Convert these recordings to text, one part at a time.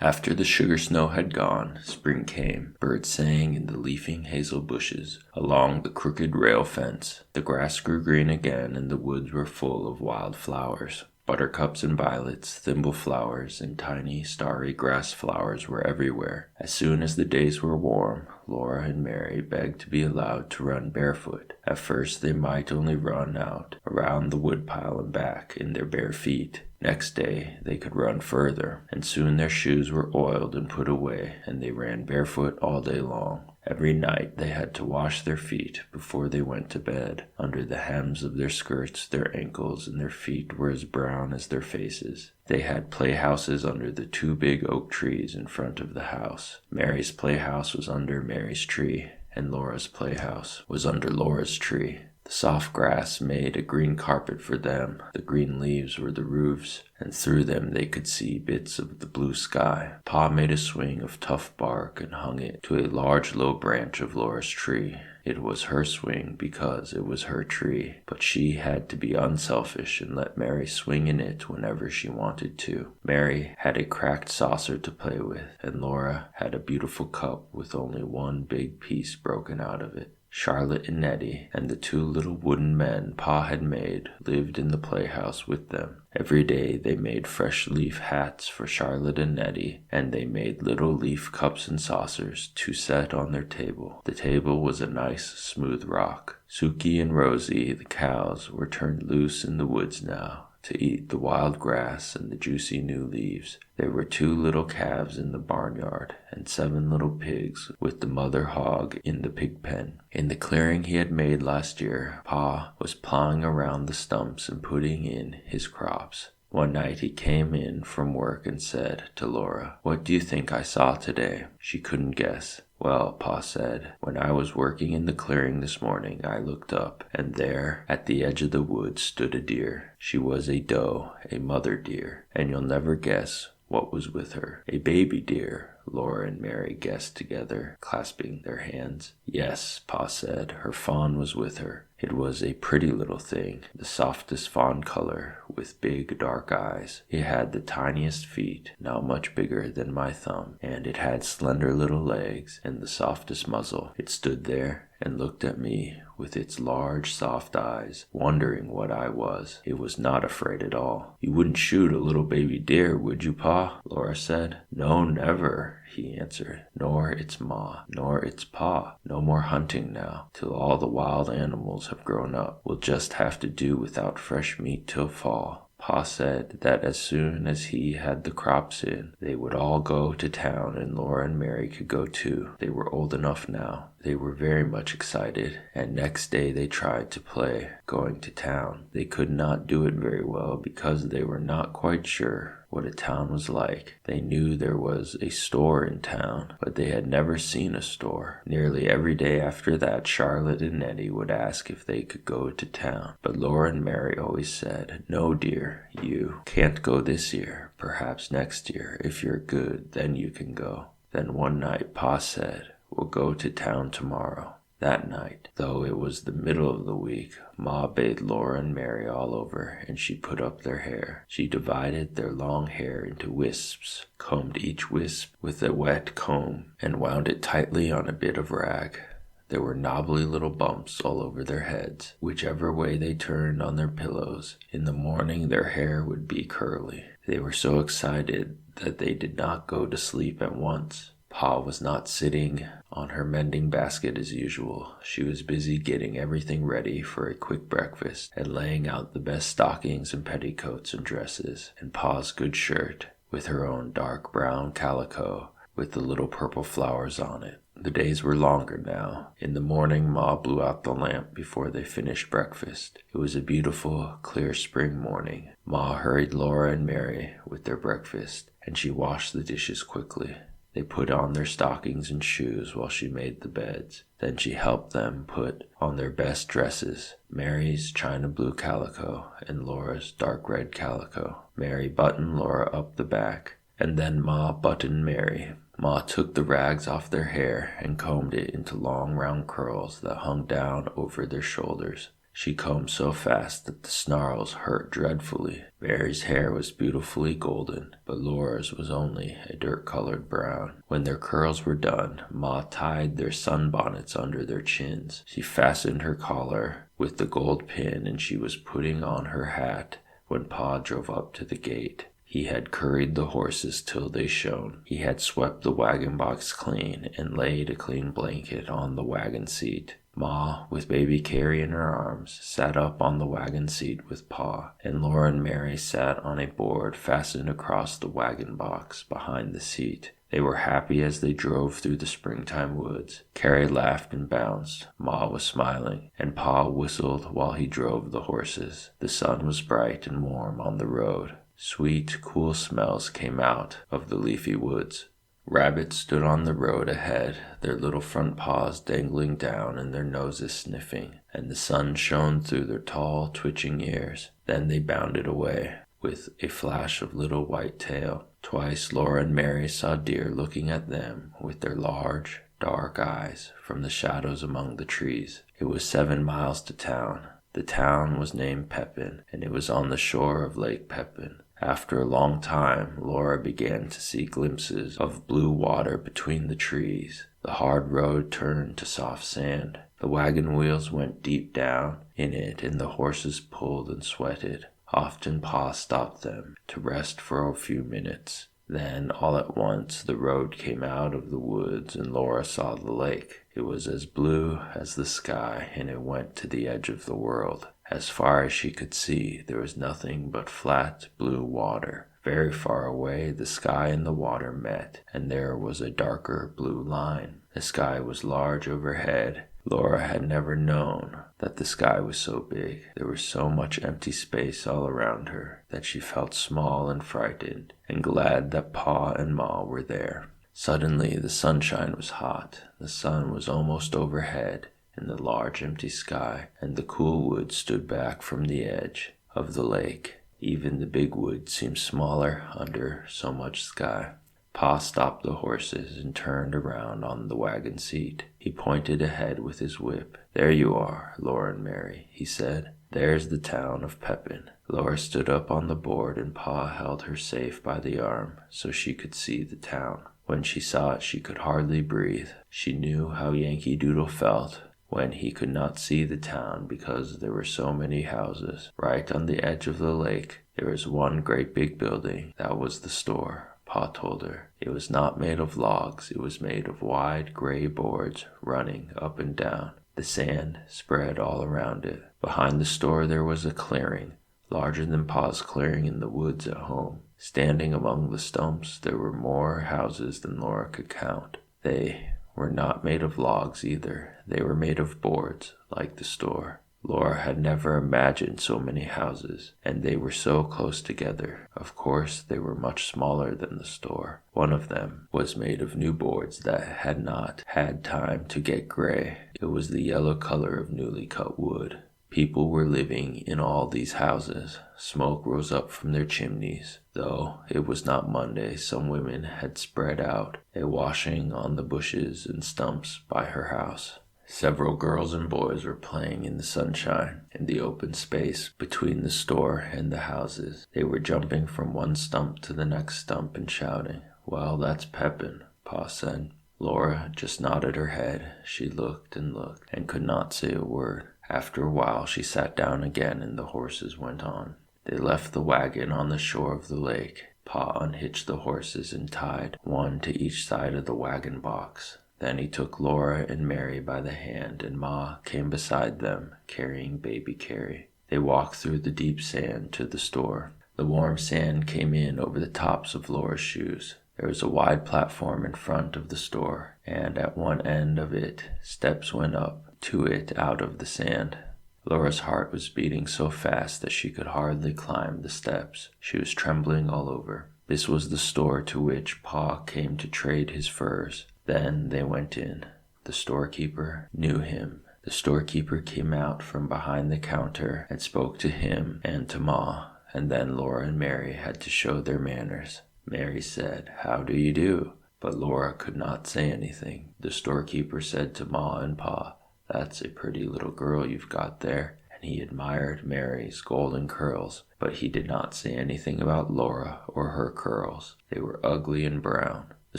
After the sugar snow had gone, spring came. Birds sang in the leafing hazel bushes along the crooked rail fence. The grass grew green again, and the woods were full of wild flowers. Buttercups and violets, thimble flowers, and tiny, starry grass flowers were everywhere. As soon as the days were warm, Laura and Mary begged to be allowed to run barefoot. At first they might only run out around the woodpile and back in their bare feet. Next day they could run further, and soon their shoes were oiled and put away, and they ran barefoot all day long. Every night they had to wash their feet before they went to bed. Under the hems of their skirts, their ankles and their feet were as brown as their faces. They had playhouses under the 2 big oak trees in front of the house. Mary's playhouse was under Mary's tree, and Laura's playhouse was under Laura's tree. The soft grass made a green carpet for them. The green leaves were the roofs, and through them they could see bits of the blue sky. Pa made a swing of tough bark and hung it to a large low branch of Laura's tree. It was her swing because it was her tree, but she had to be unselfish and let Mary swing in it whenever she wanted to. Mary had a cracked saucer to play with, and Laura had a beautiful cup with only one big piece broken out of it. Charlotte and Nettie and the 2 little wooden men Pa had made lived in the playhouse with them. Every day they made fresh leaf hats for Charlotte and Nettie, and they made little leaf cups and saucers to set on their table. The table was a nice, smooth rock. Suki and Rosie, the cows, were turned loose in the woods now to eat the wild grass and the juicy new leaves. There were 2 little calves in the barnyard, and 7 little pigs with the mother hog in the pig pen. In the clearing he had made last year, Pa was plowing around the stumps and putting in his crops. One night he came in from work and said to Laura, "What do you think I saw today?" She couldn't guess. "Well," Pa said, "when I was working in the clearing this morning, I looked up, and there at the edge of the woods stood a deer. She was a doe, a mother deer, and you'll never guess what was with her." "A baby deer," Laura and Mary guessed together, clasping their hands. "Yes," Pa said, "her fawn was with her. It was a pretty little thing, the softest fawn color, with big dark eyes. It had the tiniest feet, not much bigger than my thumb, and it had slender little legs and the softest muzzle. It stood there and looked at me with its large soft eyes, wondering what I was. It was not afraid at all." "You wouldn't shoot a little baby deer, would you, Pa?" Laura said. "No, never," he answered. "Nor its ma, nor its pa. No more hunting now, till all the wild animals have grown up. We'll just have to do without fresh meat till fall." Pa said that as soon as he had the crops in, they would all go to town, and Laura and Mary could go too. They were old enough now. They were very much excited, and next day they tried to play going to town. They could not do it very well because they were not quite sure what a town was like. They knew there was a store in town, but they had never seen a store. Nearly every day after that, Charlotte and Nettie would ask if they could go to town, but Laura and Mary always said, "No, dear, you can't go this year. Perhaps next year, if you're good, then you can go." Then one night Pa said, "We'll go to town tomorrow." That night, though it was the middle of the week, Ma bathed Laura and Mary all over, and she put up their hair. She divided their long hair into wisps, combed each wisp with a wet comb, and wound it tightly on a bit of rag. There were knobbly little bumps all over their heads, whichever way they turned on their pillows. In the morning their hair would be curly. They were so excited that they did not go to sleep at once. Pa was not sitting on her mending basket as usual. She was busy getting everything ready for a quick breakfast and laying out the best stockings and petticoats and dresses, and Pa's good shirt with her own dark brown calico with the little purple flowers on it. The days were longer now. In the morning, Ma blew out the lamp before they finished breakfast. It was a beautiful, clear spring morning. Ma hurried Laura and Mary with their breakfast, and she washed the dishes quickly. They put on their stockings and shoes while she made the beds. Then she helped them put on their best dresses, Mary's china blue calico and Laura's dark red calico. Mary buttoned Laura up the back, and then Ma buttoned Mary. Ma took the rags off their hair and combed it into long round curls that hung down over their shoulders. She combed so fast that the snarls hurt dreadfully. Mary's hair was beautifully golden, but Laura's was only a dirt-colored brown. When their curls were done, Ma tied their sunbonnets under their chins. She fastened her collar with the gold pin, and she was putting on her hat when Pa drove up to the gate. He had curried the horses till they shone. He had swept the wagon box clean and laid a clean blanket on the wagon seat. Ma, with baby Carrie in her arms, sat up on the wagon seat with Pa, and Laura and Mary sat on a board fastened across the wagon box behind the seat. They were happy as they drove through the springtime woods. Carrie laughed and bounced. Ma was smiling, and Pa whistled while he drove the horses. The sun was bright and warm on the road. Sweet, cool smells came out of the leafy woods. Rabbits stood on the road ahead, their little front paws dangling down and their noses sniffing, and the sun shone through their tall, twitching ears. Then they bounded away, with a flash of little white tail. Twice Laura and Mary saw deer looking at them with their large, dark eyes from the shadows among the trees. It was 7 miles to town. The town was named Pepin, and it was on the shore of Lake Pepin. After a long time, Laura began to see glimpses of blue water between the trees. The hard road turned to soft sand. The wagon wheels went deep down in it, and the horses pulled and sweated. Often Pa stopped them to rest for a few minutes. Then, all at once, the road came out of the woods, and Laura saw the lake. It was as blue as the sky, and it went to the edge of the world. As far as she could see, there was nothing but flat, blue water. Very far away, the sky and the water met, and there was a darker blue line. The sky was large overhead. Laura had never known that the sky was so big. There was so much empty space all around her that she felt small and frightened, and glad that Pa and Ma were there. Suddenly the sunshine was hot. The sun was almost overhead in the large empty sky, and the cool woods stood back from the edge of the lake. Even the big woods seemed smaller under so much sky. Pa stopped the horses and turned around on the wagon seat. He pointed ahead with his whip. "There you are, Laura and Mary," he said. "There's the town of Pepin." Laura stood up on the board, and Pa held her safe by the arm so she could see the town. When she saw it, she could hardly breathe. She knew how Yankee Doodle felt when he could not see the town because there were so many houses. Right on the edge of the lake, there was one great big building. That was the store, Pa told her. It was not made of logs. It was made of wide gray boards running up and down. The sand spread all around it. Behind the store there was a clearing, larger than Pa's clearing in the woods at home. Standing among the stumps, there were more houses than Laura could count. They were not made of logs either. They were made of boards, like the store. Laura had never imagined so many houses, and they were so close together. Of course, they were much smaller than the store. One of them was made of new boards that had not had time to get gray. It was the yellow color of newly cut wood. People were living in all these houses. Smoke rose up from their chimneys. Though it was not Monday, some women had spread out a washing on the bushes and stumps by her house. Several girls and boys were playing in the sunshine in the open space between the store and the houses. They were jumping from one stump to the next stump and shouting. "Well, that's Pepin," Pa said. Laura just nodded her head. She looked and could not say a word. After a while she sat down again and the horses went on. They left the wagon on the shore of the lake. Pa unhitched the horses and tied one to each side of the wagon box. Then he took Laura and Mary by the hand, and Ma came beside them, carrying baby Carrie. They walked through the deep sand to the store. The warm sand came in over the tops of Laura's shoes. There was a wide platform in front of the store, and at one end of it steps went up to it out of the sand. Laura's heart was beating so fast that she could hardly climb the steps. She was trembling all over. This was the store to which Pa came to trade his furs. Then they went in. The storekeeper knew him. The storekeeper came out from behind the counter and spoke to him and to Ma, and then Laura and Mary had to show their manners. Mary said, "How do you do?" But Laura could not say anything. The storekeeper said to Ma and Pa, "That's a pretty little girl you've got there," and and he admired Mary's golden curls, but he did not say anything about Laura or her curls. They were ugly and brown. The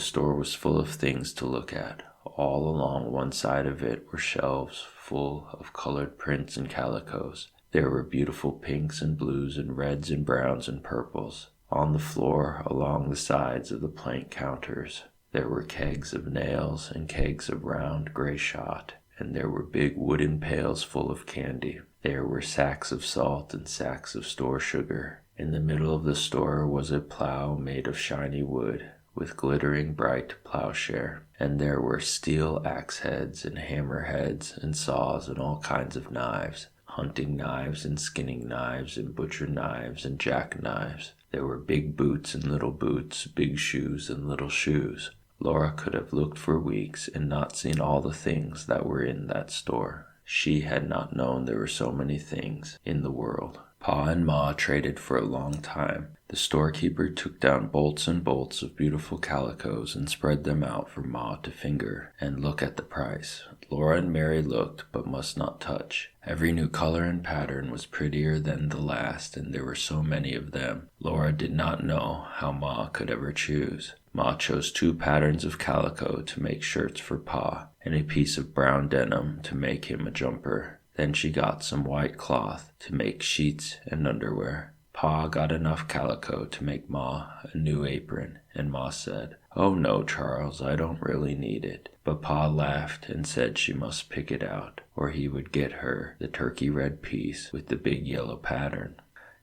store was full of things to look at. All along one side of it were shelves full of colored prints and calicos. There were beautiful pinks and blues and reds and browns and purples. On the floor, along the sides of the plank counters, there were kegs of nails and kegs of round gray shot, and there were big wooden pails full of candy. There were sacks of salt and sacks of store sugar. In the middle of the store was a plow made of shiny wood, with glittering bright plowshare, and there were steel axe heads and hammer heads and saws and all kinds of knives, hunting knives and skinning knives and butcher knives and jackknives. There were big boots and little boots, big shoes and little shoes. Laura could have looked for weeks and not seen all the things that were in that store. She had not known there were so many things in the world. Pa and Ma traded for a long time. The storekeeper took down bolts and bolts of beautiful calicos and spread them out for Ma to finger and look at the price. Laura and Mary looked, but must not touch. Every new color and pattern was prettier than the last, and there were so many of them. Laura did not know how Ma could ever choose. Ma chose 2 patterns of calico to make shirts for Pa, and a piece of brown denim to make him a jumper. Then she got some white cloth to make sheets and underwear. Pa got enough calico to make Ma a new apron, and Ma said, "Oh no, Charles, I don't really need it." But Pa laughed and said she must pick it out, or he would get her the turkey red piece with the big yellow pattern.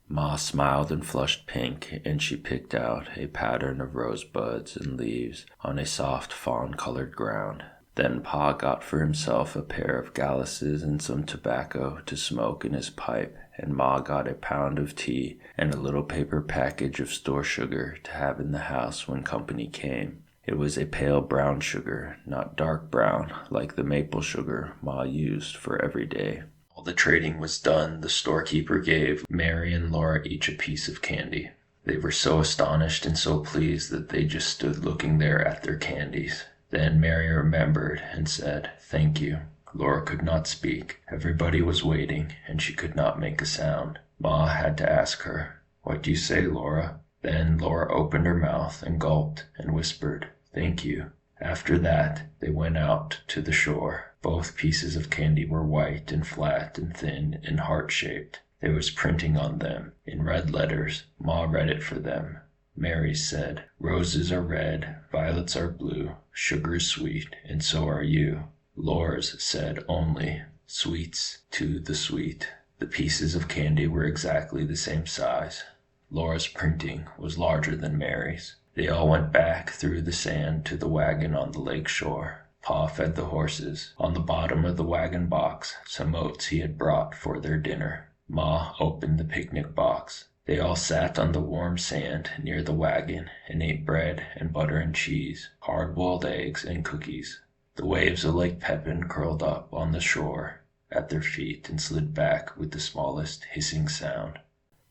Ma smiled and flushed pink, and she picked out a pattern of rosebuds and leaves on a soft fawn-colored ground. Then Pa got for himself a pair of galluses and some tobacco to smoke in his pipe, and Ma got a pound of tea and a little paper package of store sugar to have in the house when company came. It was a pale brown sugar, not dark brown like the maple sugar Ma used for every day. While the trading was done, the storekeeper gave Mary and Laura each a piece of candy. They were so astonished and so pleased that they just stood looking there at their candies. Then Mary remembered and said, "Thank you." Laura could not speak. Everybody was waiting, and she could not make a sound. Ma had to ask her, "What do you say, Laura?" Then Laura opened her mouth and gulped and whispered, "Thank you." After that, they went out to the shore. Both pieces of candy were white and flat and thin and heart-shaped. There was printing on them in red letters. Ma read it for them. Mary said, "Roses are red, violets are blue, sugar is sweet, and so are you." Laura's said only, "Sweets to the sweet." The pieces of candy were exactly the same size. Laura's printing was larger than Mary's. They all went back through the sand to the wagon on the lake shore. Pa fed the horses. On the bottom of the wagon box, some oats he had brought for their dinner. Ma opened the picnic box. They all sat on the warm sand near the wagon and ate bread and butter and cheese, hard-boiled eggs and cookies. The waves of Lake Pepin curled up on the shore at their feet and slid back with the smallest hissing sound.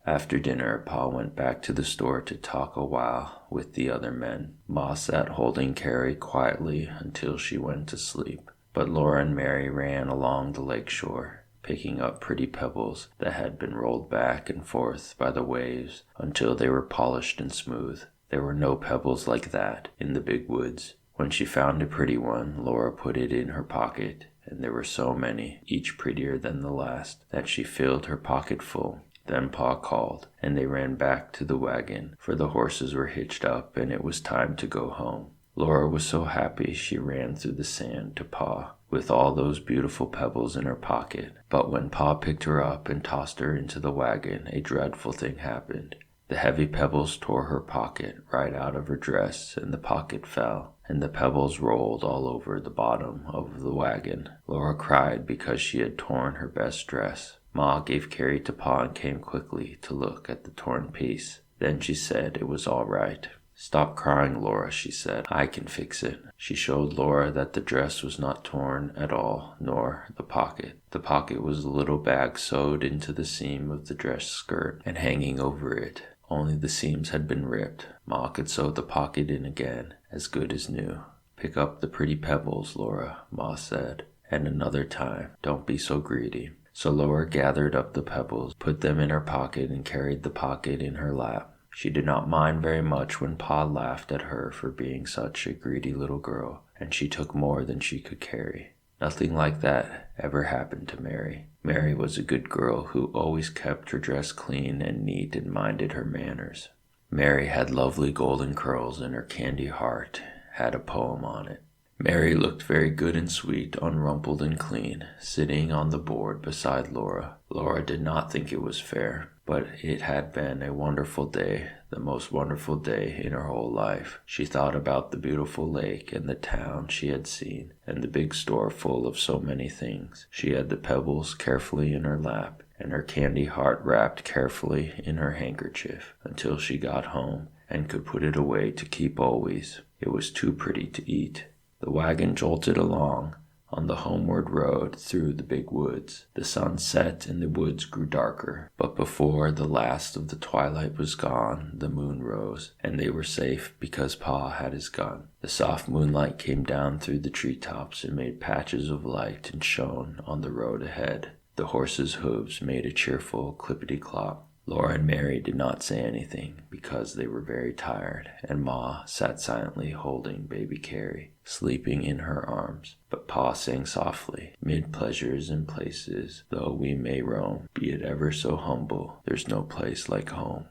After dinner, Pa went back to the store to talk a while with the other men. Ma sat holding Carrie quietly until she went to sleep, but Laura and Mary ran along the lake shore, picking up pretty pebbles that had been rolled back and forth by the waves until they were polished and smooth. There were no pebbles like that in the big woods. When she found a pretty one, Laura put it in her pocket, and there were so many, each prettier than the last, that she filled her pocket full. Then Pa called, and they ran back to the wagon, for the horses were hitched up and it was time to go home. Laura was so happy she ran through the sand to Pa, with all those beautiful pebbles in her pocket. But when Pa picked her up and tossed her into the wagon, a dreadful thing happened. The heavy pebbles tore her pocket right out of her dress, and the pocket fell, and the pebbles rolled all over the bottom of the wagon. Laura cried because she had torn her best dress. Ma gave Carrie to Pa and came quickly to look at the torn piece. Then she said it was all right. "Stop crying, Laura," she said. "I can fix it." She showed Laura that the dress was not torn at all, nor the pocket. The pocket was a little bag sewed into the seam of the dress skirt and hanging over it. Only the seams had been ripped. Ma could sew the pocket in again, as good as new. "Pick up the pretty pebbles, Laura," Ma said, "and another time. Don't be so greedy." So Laura gathered up the pebbles, put them in her pocket, and carried the pocket in her lap. She did not mind very much when Pa laughed at her for being such a greedy little girl, and she took more than she could carry. Nothing like that ever happened to Mary. Mary was a good girl who always kept her dress clean and neat and minded her manners. Mary had lovely golden curls, and her candy heart had a poem on it. Mary looked very good and sweet, unrumpled and clean, sitting on the board beside Laura. Laura did not think it was fair, but it had been a wonderful day, the most wonderful day in her whole life. She thought about the beautiful lake and the town she had seen, and the big store full of so many things. She had the pebbles carefully in her lap, and her candy heart wrapped carefully in her handkerchief, until she got home and could put it away to keep always. It was too pretty to eat. The wagon jolted along on the homeward road through the big woods. The sun set and the woods grew darker, but before the last of the twilight was gone, the moon rose, and they were safe because Pa had his gun. The soft moonlight came down through the treetops and made patches of light and shone on the road ahead. The horses' hooves made a cheerful clippity-clop. Laura and Mary did not say anything because they were very tired, and Ma sat silently holding baby Carrie, sleeping in her arms. But Pa sang softly, "Mid pleasures and places, though we may roam, be it ever so humble, there's no place like home."